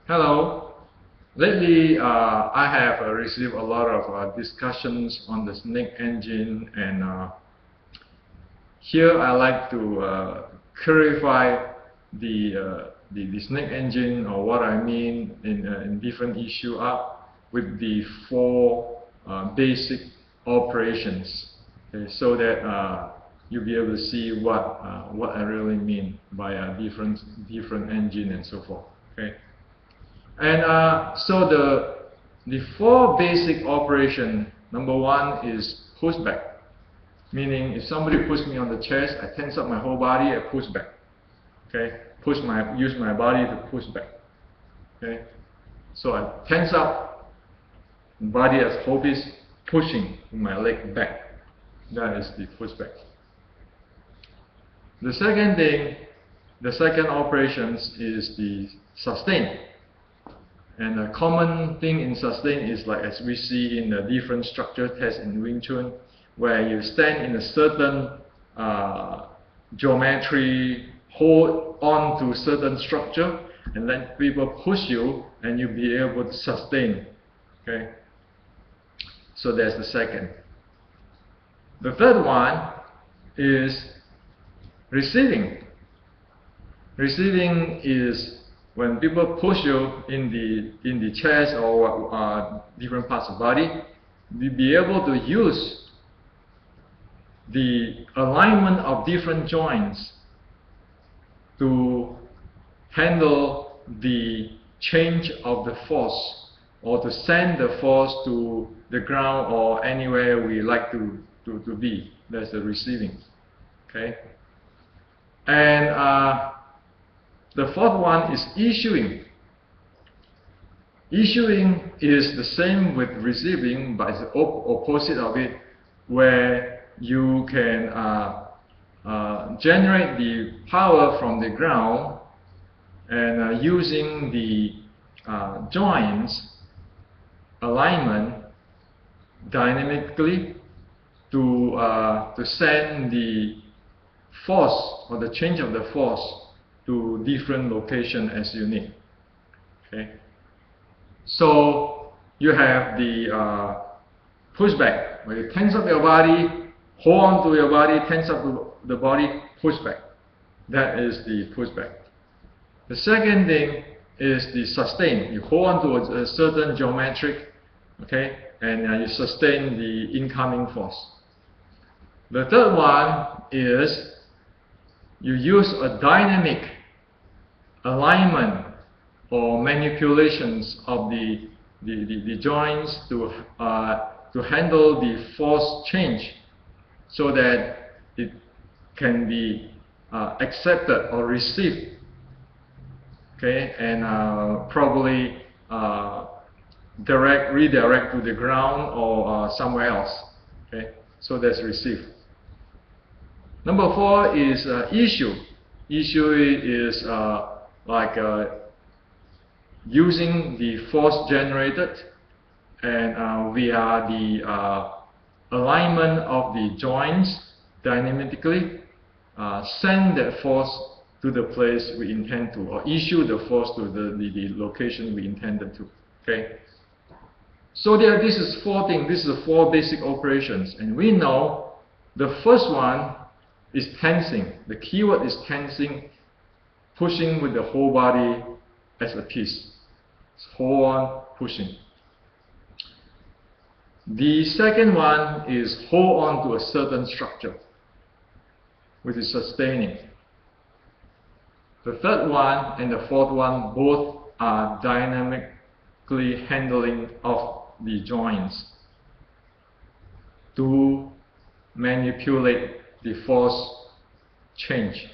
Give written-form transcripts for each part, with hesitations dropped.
Hello. Lately, I have received a lot of discussions on the Snake engine, and here I like to clarify the Snake engine, or what I mean in different issue up with the four basic operations, okay, so that you'll be able to see what I really mean by a different engine and so forth. Okay. And so the four basic operation. Number one is pushback, meaning if somebody pushes me on the chest, I tense up my whole body, I push back. Okay, use my body to push back. Okay, so I tense up, body as whole is pushing my leg back. That is the pushback. The second thing, the second operations is the sustain. And a common thing in sustain is like as we see in the different structure tests in Wing Chun, where you stand in a certain geometry, hold on to certain structure, and let people push you, and you'll be able to sustain. Okay. So that's the second. The third one is receiving. Receiving is when people push you in the chest or different parts of body, you'll be able to use the alignment of different joints to handle the change of the force, or to send the force to the ground or anywhere we like to be. That's the receiving. Okay. And the fourth one is issuing. Issuing is the same with receiving, but it's the opposite of it, where you can generate the power from the ground and using the joints alignment dynamically to send the force or the change of the force to different location as you need. Okay. So you have the pushback, where you tense up your body, hold on to your body, tense up the body, push back. That is the pushback. The second thing is the sustain. You hold on to a certain geometric, okay, and you sustain the incoming force. The third one is you use a dynamic alignment or manipulations of the joints to handle the force change, so that it can be accepted or received, okay, and probably redirect to the ground or somewhere else. Okay, so that's received. Number four is issue. Issue is using the force generated and via the alignment of the joints dynamically, send that force to the place we intend to, or issue the force to the location we intended to. Okay. So this is four things. This is four basic operations, and we know the first one is tensing. The keyword is tensing, pushing with the whole body as a piece. Hold on, pushing. The second one is hold on to a certain structure, which is sustaining. The third one and the fourth one both are dynamically handling of the joints to manipulate the force change.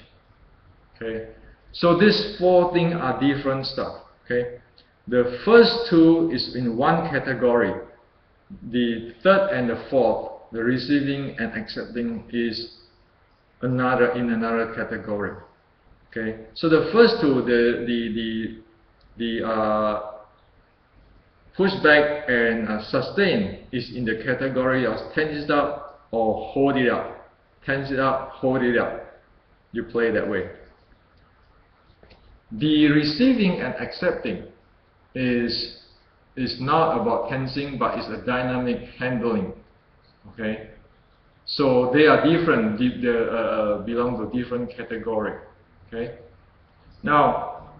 Okay, so these four things are different stuff. Okay, the first two is in one category. The third and the fourth, the receiving and accepting, is in another category. Okay, so the first two, the pushback and sustain, is in the category of tense it up or hold it up. Tense it up, hold it up. You play that way. The receiving and accepting is not about tensing, but it's a dynamic handling. Okay, so they are different. They belong to different category. Okay, now,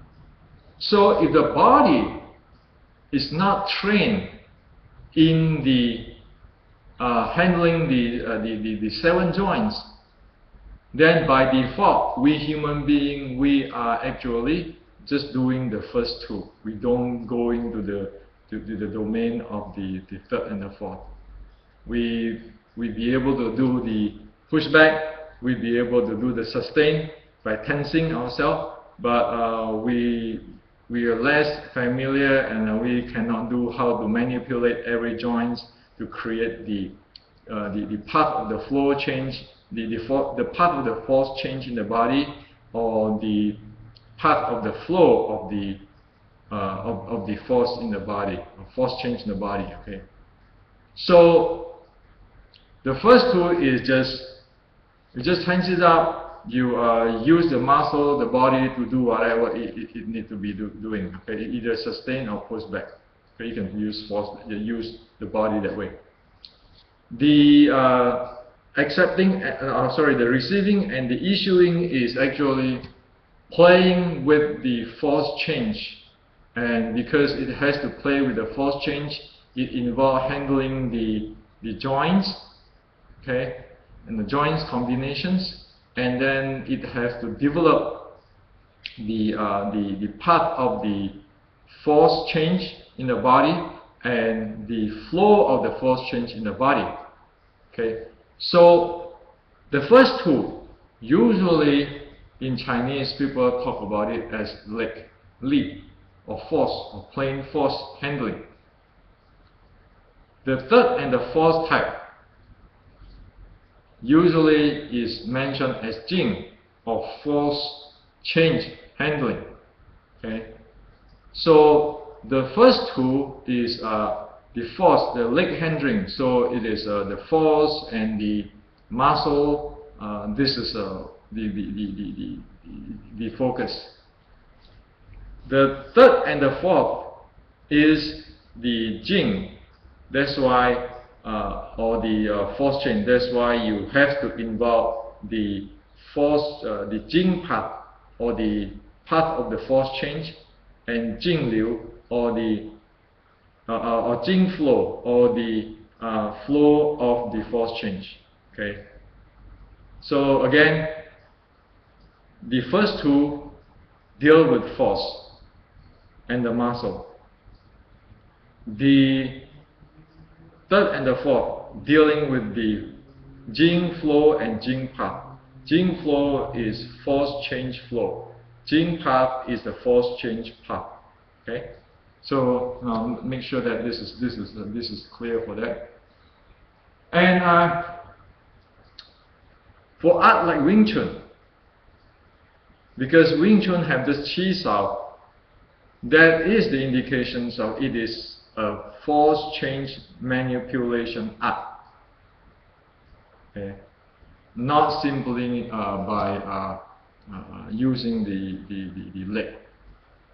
so if the body is not trained in the handling the 7 joints, then by default, we human beings, we are actually just doing the first 2. We don't go into the domain of the 3rd and the 4th. We'd be able to do the pushback, we'd be able to do the sustain by tensing ourselves, but we are less familiar, and we cannot do how to manipulate every joint to create the path of the flow change, the path of the force change in the body, or the path of the flow of the force in the body, or force change in the body. Okay, so the first 2 is you just tense it up. You use the muscle, the body to do whatever it needs to be doing. Okay, either sustain or push back. Okay, you can use force, use the body that way. The the receiving and the issuing is actually playing with the force change, and because it has to play with the force change, it involves handling the joints, okay, and the joints combinations, and then it has to develop the path of the force change in the body and the flow of the force change in the body. Okay, so the first 2, usually in Chinese people talk about it as li, or force, or plain force handling. The 3rd and the 4th type usually is mentioned as jing, or force change handling. Okay, so the first 2 is the force, the leg handling. So it is the force and the muscle. This is the focus. The 3rd and the 4th is the jing. That's why, or the force change. That's why you have to involve the force, the jing path, or the path of the force change, and jing liu, or the or jing flow, or the flow of the force change. Okay. So again, the first 2 deal with force and the muscle. The 3rd and the 4th dealing with the jing flow and jing path. Jing flow is force change flow. Jing path is the force change path. Okay. So make sure that this is clear for that. And for art like Wing Chun, because Wing Chun have this Qi Sao, that is the indications of it is a force change manipulation art. Okay, not simply by using the leg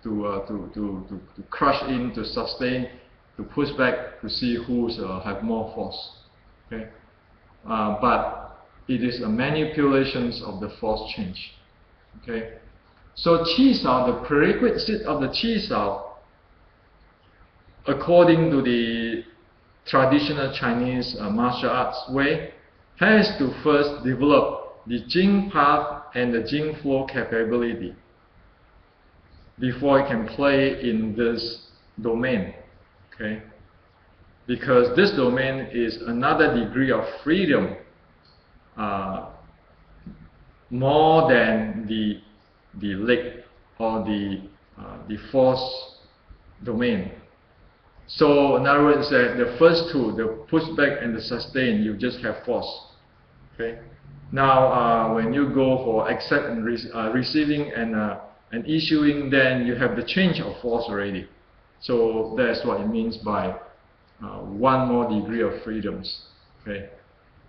to crush in, to sustain, to push back, to see who's have more force. Okay, but it is a manipulations of the force change. Okay, so Qi Sao, the prerequisite of the Qi Sao, according to the traditional Chinese martial arts way, has to first develop the Jing path and the Jing flow capability before it can play in this domain. Okay, because this domain is another degree of freedom, more than the leg or the force domain. So in other words, the first 2, the pushback and the sustain, you just have force. Okay. Now when you go for accept and receiving and issuing, then you have the change of force already. So that's what it means by 1 more degree of freedoms. Okay.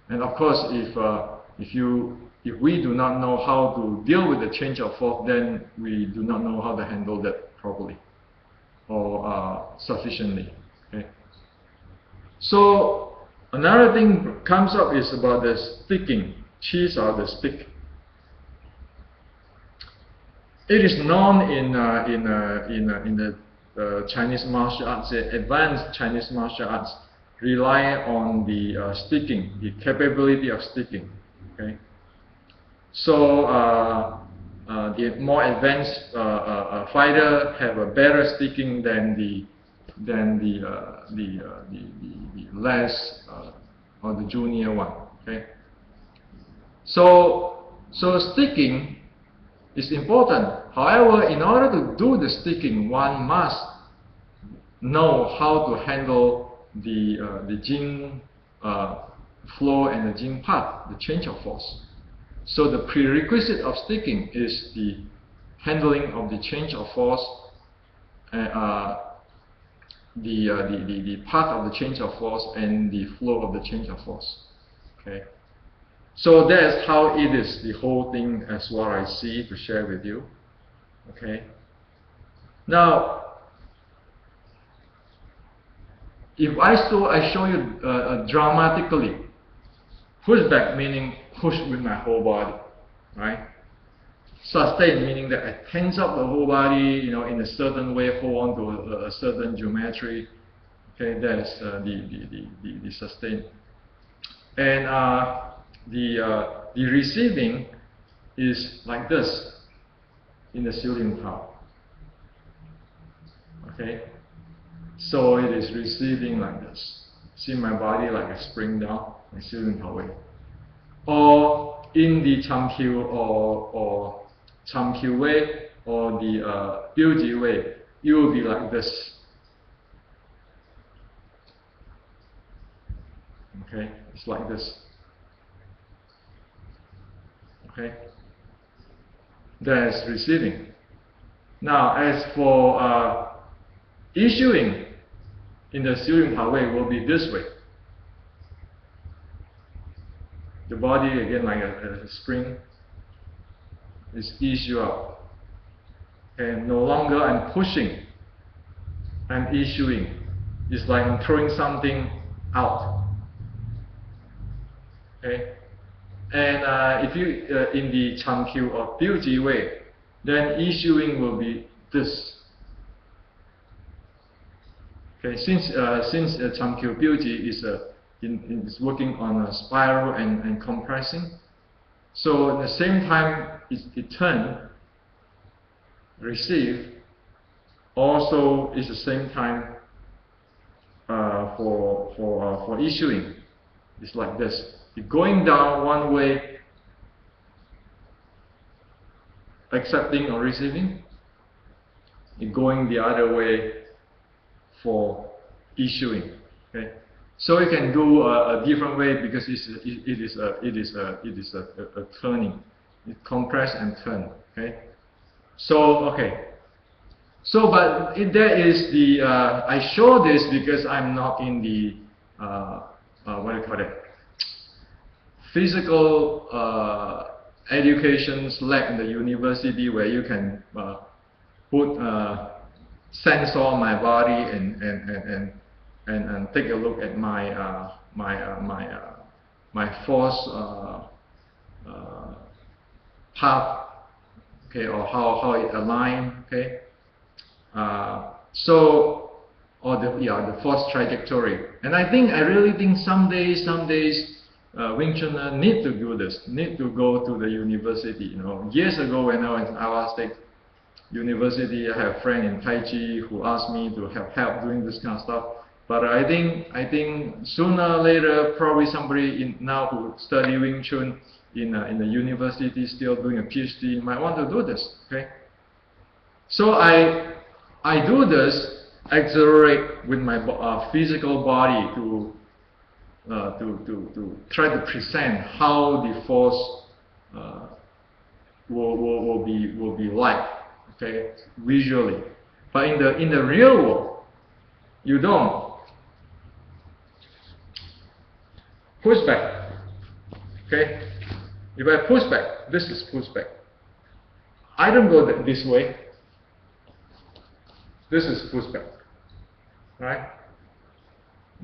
And of course, if we do not know how to deal with the change of force, then we do not know how to handle that properly. or sufficiently. Okay. So another thing comes up is about the sticking, cheese or the stick. It is known in the Chinese martial arts, the advanced Chinese martial arts rely on the sticking, the capability of sticking. Okay. So the more advanced fighter have a better sticking than the less or the junior one. Okay. So sticking is important. However, in order to do the sticking, one must know how to handle the Jing flow and the Jing path, the change of force. So the prerequisite of sticking is the handling of the change of force, the path of the change of force and the flow of the change of force. Okay. So that's how it is, the whole thing as what I see to share with you. Okay. Now, if I show you dramatically, push back meaning push with my whole body, right? Sustain meaning that I tense up the whole body, in a certain way, hold on to a certain geometry. Okay, that is the sustain. And the receiving is like this in the Xiulin Tao. Okay, so it is receiving like this. See my body like a spring down, and Xiulin Tao way. Or in the Changqiu or Changqiu way or the Biuji way, it will be like this. Okay, it's like this. Okay, that's receiving. Now, as for issuing in the Xiulin Tao way, will be this way. The body again like a spring is issue out. And no longer I'm pushing, I'm issuing. It's like I'm throwing something out. Okay. And if you in the Changqiu or Biuji way, then issuing will be this. Okay, since Changqiu Biuji is working on a spiral and compressing, so at the same time it turn, receive, also is the same time for issuing. It's like this. You're going down one way, accepting or receiving. You're going the other way for issuing. Okay, so you can do a different way because it is a turning. It compress and turn. Okay, so okay. So, but there is the I show this because I'm not in the what do you call it? Physical education lab in the university where you can put sensor on my body and take a look at my my force path, okay, or how it align, okay. So, or the force trajectory, and I really think some days Wing Chun need to do this, need to go to the university. Years ago when I was in Iowa State University, I have a friend in Tai Chi who asked me to have help doing this kind of stuff. But I think sooner or later, probably somebody now who study Wing Chun in the university, still doing a PhD, might want to do this. Okay, so I do this, accelerate with my physical body to try to present how the force will be like, okay, visually. But in the real world, you don't. Push back. Okay, if I push back, this is push back. I don't go this way. This is pushback, right?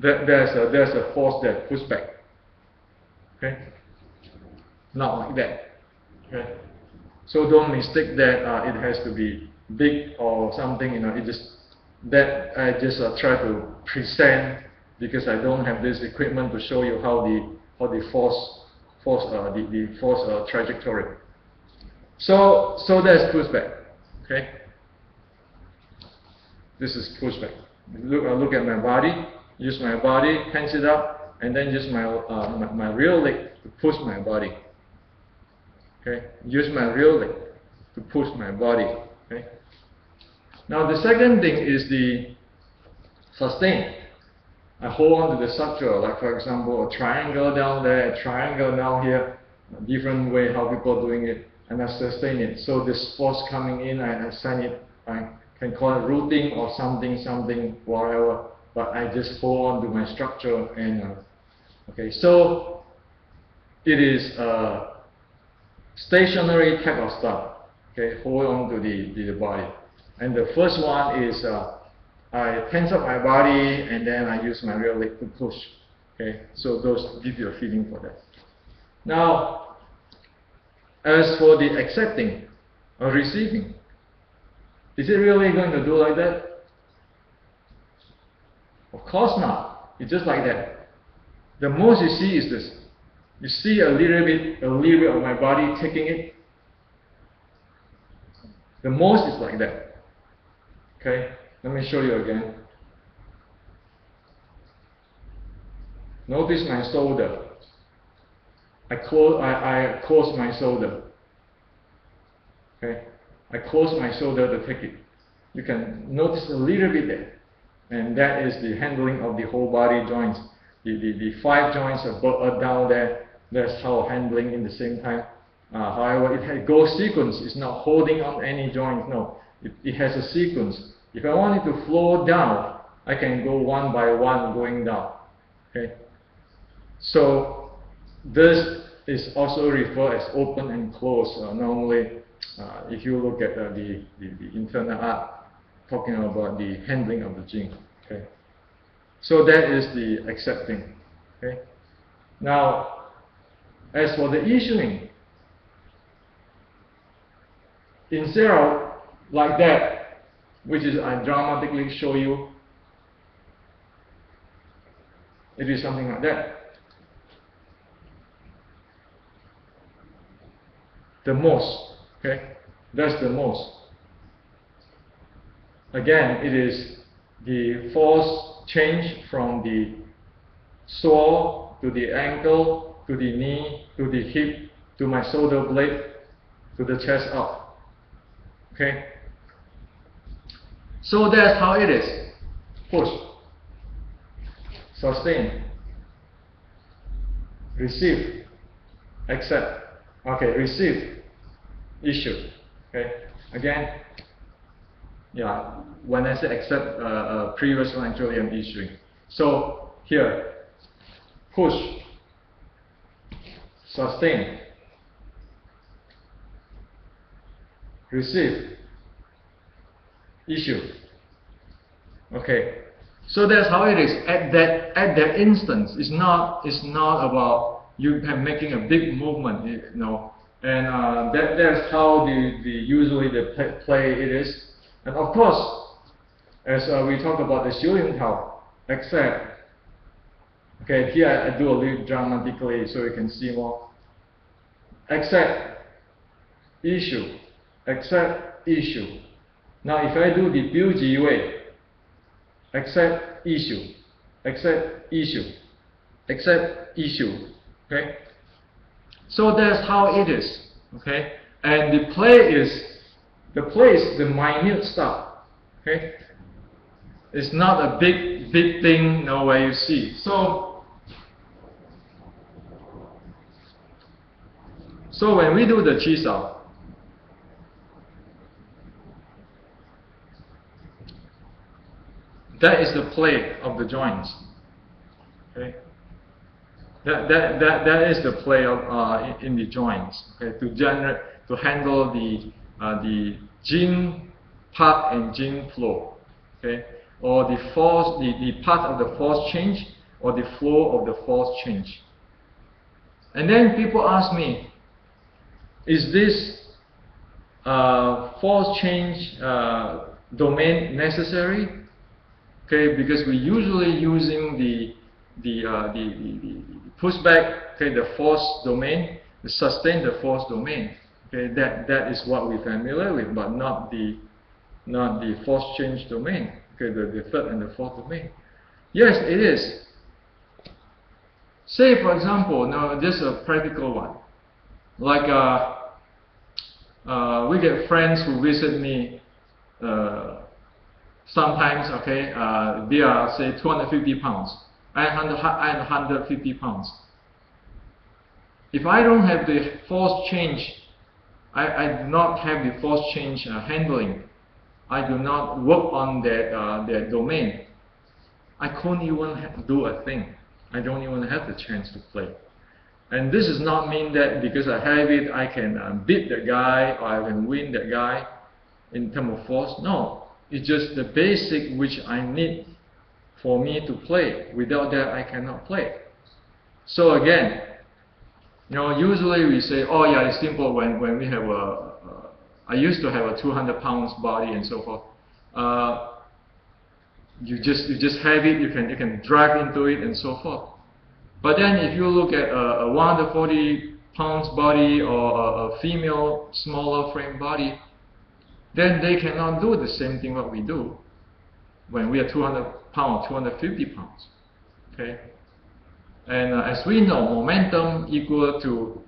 There's a force there, pushback. Okay, not like that. Okay, so don't mistake that it has to be big or something. You know, it just that I just try to present because I don't have this equipment to show you how the force trajectory. So that's pushback. Okay, this is pushback. Look at my body. Use my body, hands it up, and then use my real leg to push my body. Okay, use my real leg to push my body. Okay. Now the second thing is the sustain. I hold on to the structure, like for example a triangle down there, a triangle down here, a different way how people are doing it, and I sustain it. So this force coming in, I send it. I can call it rooting or something, whatever. But I just hold on to my structure and okay. So it is a stationary type of stuff. Okay, hold on to the body. And the first one is I tense up my body and then I use my real leg to push. Okay, so those give you a feeling for that. Now, as for the accepting or receiving, is it really going to do like that? Of course not. It's just like that. The most you see is this. You see a little bit of my body taking it. The most is like that. Okay, let me show you again. Notice my shoulder. I close my shoulder. Okay, I close my shoulder to take it. You can notice a little bit there. And that is the handling of the whole body joints. The 5 joints are down there. That's how handling in the same time. However, it goes sequence. It's not holding on any joint. No, it has a sequence. If I want it to flow down, I can go one by one going down. Okay. So this is also referred as open and close. Normally, if you look at the internal art, talking about the handling of the Jing. Okay, so that is the accepting. Okay, now as for the issuing, instead of like that, which is I dramatically show you, it is something like that. The most. Okay, that's the most. Again, it is the force change from the sole to the ankle, to the knee, to the hip, to my shoulder blade, to the chest up. Okay? So that's how it is. Push. Sustain. Receive. Accept. Okay, receive. Issue. Okay? Again, yeah, when I say accept, previous one actually I'm issuing. So here, push, sustain, receive, issue. Okay, so that's how it is. At that instance, it's not about you making a big movement, you know, and that's how usually the play it is. And of course, as we talk about the Xiu Tao, accept. Okay, here I do a little dramatically so you can see more. Accept, issue, accept, issue. Now if I do the Biu Ji Wei, accept, issue, accept, issue, accept, issue. Okay, so that's how it is. Okay, and the play is the minute stuff. Okay, it's not a big thing, no way you see. So when we do the Qi Sao, that is the play of the joints. Okay, that is the play of in the joints. Okay, to handle the Jing part and Jing flow. okay, or the force, the path of the force change, or the flow of the force change. And then people ask me, is this force change domain necessary? Okay, because we're usually using the pushback, okay, the force domain, to sustain the force domain. Okay, that is what we're familiar with, but not the force change domain. Okay, the third and the fourth domain. Yes, it is. Say, for example, now this is a practical one. Like we get friends who visit me sometimes, okay, they are, say, 250 pounds. I'm 150 pounds. If I don't have the force change, I do not have the force change handling, I do not work on that domain, I couldn't even do a thing. I don't even have the chance to play. And this does not mean that because I have it, I can beat the guy or I can win the guy in terms of force. No, it's just the basic which I need for me to play. Without that, I cannot play. So again, you know, usually we say, oh yeah, it's simple when we have I used to have a 200 pounds body and so forth. You just have it, you can drive into it and so forth. But then if you look at a 140 pounds body or a female smaller frame body, then they cannot do the same thing what we do when we are 200 pounds, 250 pounds. Okay? And as we know, momentum equal to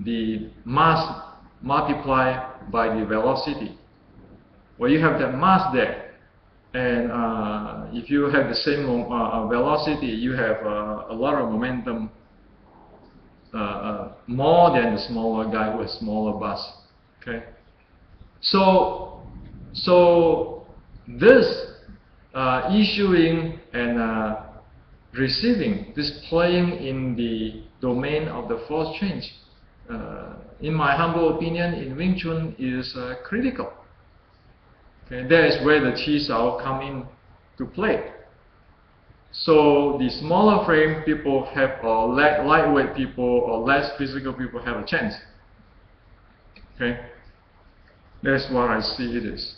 the mass multiplied by the velocity. Well, you have that mass there. And if you have the same velocity, you have a lot of momentum, more than the smaller guy with smaller bus. Okay, so this issuing and receiving, this playing in the domain of the force change, in my humble opinion, in Wing Chun is critical. Okay, that is where the Chi Sao come in to play. So the smaller frame people have, or lightweight people, or less physical people have a chance. Okay, that's what I see it is.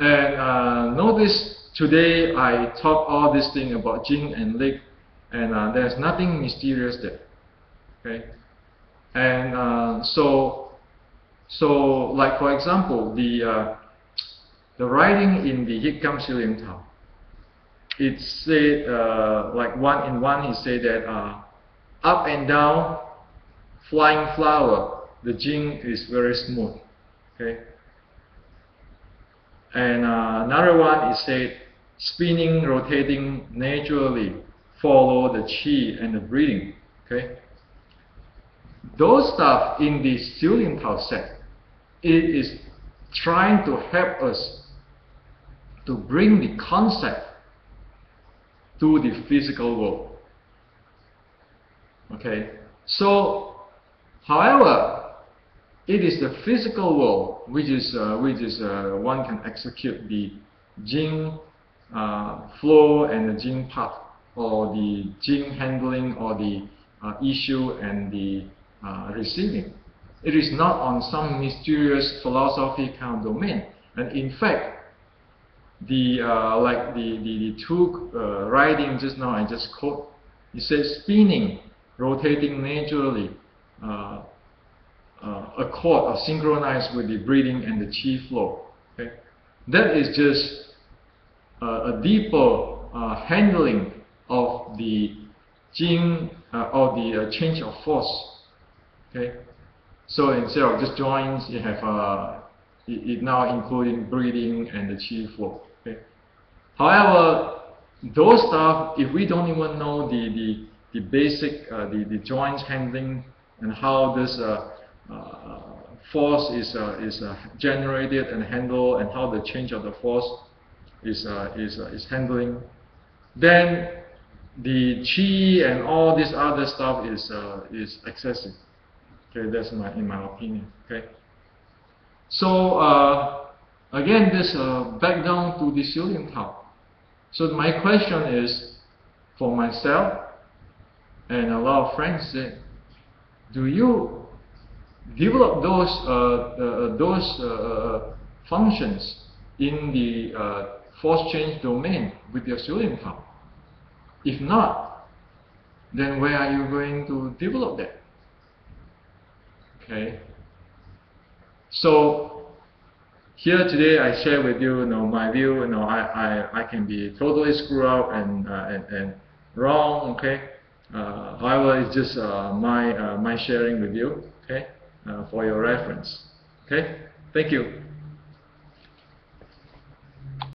And notice today I talk all this thing about Jing and Lik, and there's nothing mysterious there. Okay, and so like for example the writing in the Hit Kam Siu Lim Tao, it said, like one in one, he said that up and down, flying flower, the Jing is very smooth. Okay. And another one is said, spinning, rotating naturally, follow the Qi and the breathing. Okay. Those stuff in the Siu Lim Tao set, it is trying to help us to bring the concept to the physical world. Okay, so however, it is the physical world which is one can execute the Jing flow and the Jing path, or the Jing handling, or the issue and the receiving. It is not on some mysterious philosophy kind of domain. And in fact, like the two writing just now I just quote, it says spinning, rotating naturally, accord or synchronized with the breathing and the Qi flow. Okay? That is just a deeper handling of the Jing or the change of force. Okay? So instead of just joints, you have it now including breathing and the Qi flow. Okay? However, those stuff, if we don't even know the basic the joints handling and how this force is generated and handled, and how the change of the force is handling, then the Qi and all this other stuff is excessive. Okay, that's in my opinion. Okay, so again, this back down to the ceiling tau. So my question is, for myself and a lot of friends, do you develop those functions in the force change domain with your ceiling tau? If not, then where are you going to develop that? Okay. So here today I share with you, my view. I can be totally screwed up and wrong. Okay. However, it's just my sharing with you. Okay, for your reference. Okay. Thank you.